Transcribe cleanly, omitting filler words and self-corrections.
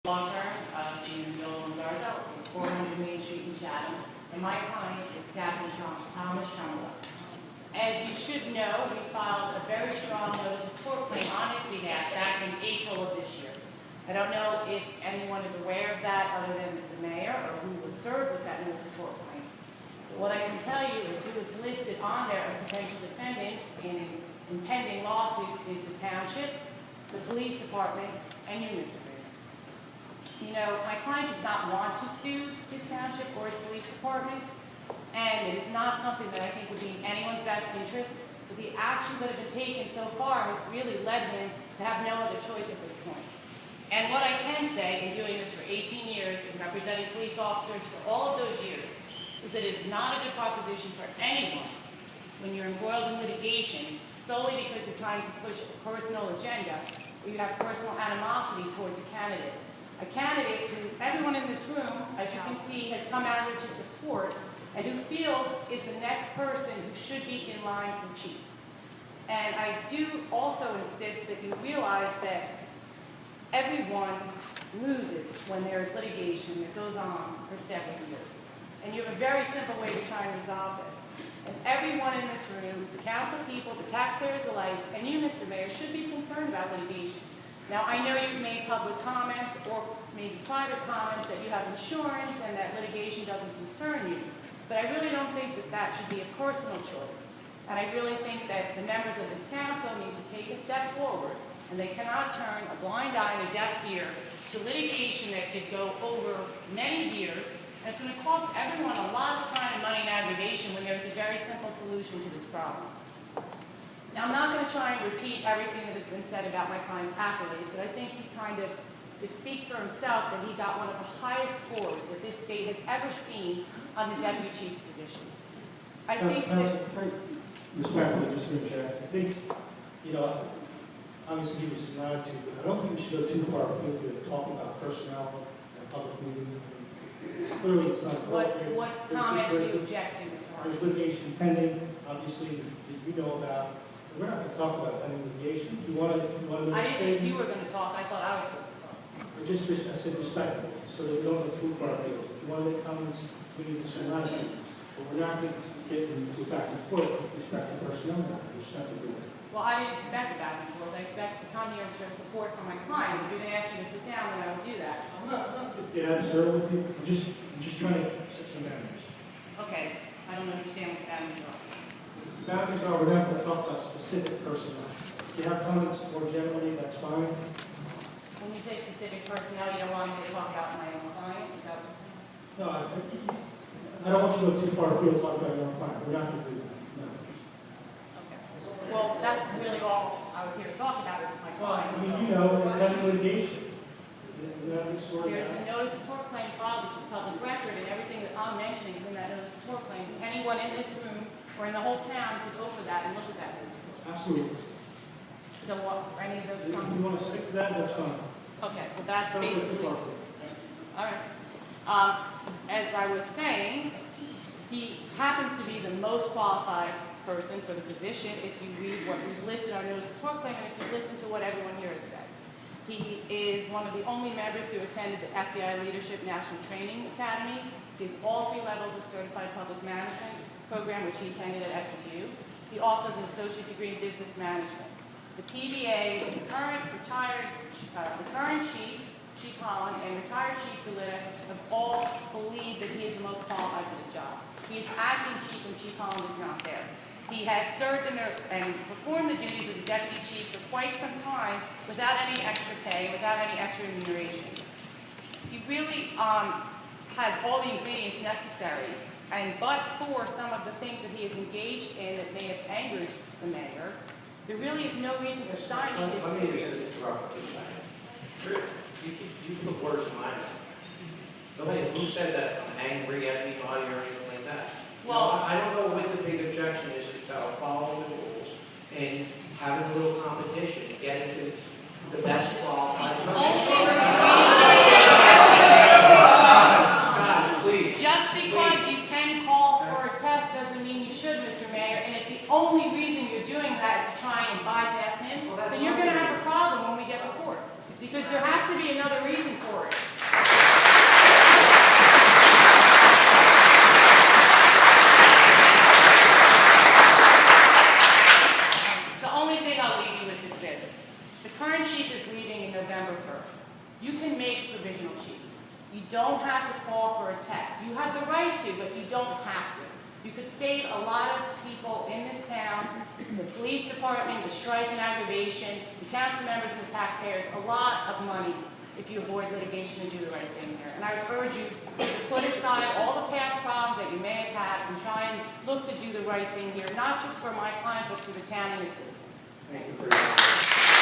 Law firm in Nolan Garza, it's 400 Main Street in Chatham, and my client is Captain Thomas Trumbull. As you should know, we filed a very strong notice of tort claim on his behalf back in April of this year. I don't know if anyone is aware of that other than the mayor or who was served with that notice of tort claim. But what I can tell you is who is listed on there as potential defendants in an impending lawsuit is the township, the police department, and you, Mr. Mayor. You know, my client does not want to sue his township or his police department, and it is not something that I think would be in anyone's best interest, but the actions that have been taken so far have really led him to have no other choice at this point. And what I can say, in doing this for 18 years and representing police officers for all of those years, is that it is not a good proposition for anyone when you're embroiled in litigation solely because you're trying to push a personal agenda or you have personal animosity towards a candidate. A candidate who everyone in this room, as you can see, has come out here to support and who feels is the next person who should be in line for chief. And I do also insist that you realize that everyone loses when there is litigation that goes on for several years. And you have a very simple way to try and resolve this. And everyone in this room, the council people, the taxpayers alike, and you, Mr. Mayor, should be concerned about litigation. Now, I know you've made public comments or maybe private comments that you have insurance and that litigation doesn't concern you. But I really don't think that that should be a personal choice. And I really think that the members of this council need to take a step forward, and they cannot turn a blind eye and a deaf ear to litigation that could go over many years, and it's going to cost everyone a lot of time and money and aggravation when there's a very simple solution to this problem. Now, I'm not going to try and repeat everything that has been said about my client's accolades, but I think it speaks for himself that he got one of the highest scores that this state has ever seen on the deputy chief's position. I think that... Respectfully, just to interject, I think, obviously he was allowed to, but I don't think we should go too far afield to talk about personnel in a public meeting. Clearly, it's not appropriate. What comment do you object to, Mr. Harper? There's litigation pending, obviously, that you know about. We're not going to talk about pending litigation. If you want to I didn't think you were going to talk. I thought I was supposed to talk. I said respectfully, so that we don't go too far afield. If you want to make comments, we need to say nothing. But we're not going to get into back and forth with respect to personnel matters. We just have to do it. Well, I didn't expect a back and forth. I expected to come here and show support for my client. If you're going to ask me to sit down, then I will do that. I'm not going to get adversarial with you. I'm just trying to set some boundaries. Okay. I don't understand what the boundaries are. Boundaries are, we're not going to talk about specific personnel. If you have comments more generally, that's fine. When you say specific personnel, you don't want me to talk about my own client? Is that what you're saying? No, I don't want you to go too far afield to talk about your own client. We're not going to do that. No. Okay. Well, that's really all I was here to talk about is my client. I mean, that's litigation. There's a notice of tort claim filed, which is public record, and everything that I'm mentioning is in that notice of tort claim. Anyone in this room or in the whole town could go for that and look at that notice. Absolutely. So what, are any of those If you comments? want to stick to that, that's fine. Okay, well that's Don't go too basically, far all afield. right. As I was saying, he happens to be the most qualified person for the position if you read what we've listed on notice of tort claim and if you listen to what everyone here has said. He is one of the only members who attended the FBI Leadership National Training Academy. He has all 3 levels of Certified Public Management program, which he attended at FDU. He also has an associate degree in business management. The PBA, the current chief, Chief Holland, and retired Chief DeLitta have all believed that he is the most qualified for the job. He is acting chief when Chief Holland is not there. He has served and performed the duties of the deputy chief for quite some time without any extra pay, without any extra remuneration. He really has all the ingredients necessary, and but for some of the things that he has engaged in that may have angered the mayor, there really is no reason to stymie his Let me career. just interrupt for a second. You put words in my mouth. Nobody, who said that I'm angry at anybody or anything like that? Well, I don't know what the big objection is about following the rules and having a little competition, getting to the best qualified person. God, please. Just because you can call for a test doesn't mean you should, Mr. Mayor, and if the only reason you're doing that is to try and bypass him, Well, that's then you're going to fine. have a problem when we get to court. Because there has to be another reason for it. I'll leave you with is this. The current chief is leaving in November 1st. You can make provisional chief. You don't have to call for a test. You have the right to, but you don't have to. You could save a lot of people in this town, the police department, the strife and aggravation, the council members and the taxpayers, a lot of money if you avoid litigation and do the right thing here. And I would urge you to put aside all the past problems that you may have had and try and look to do the right thing here, not just for my client, but for the town and its citizens. Thank you for your time.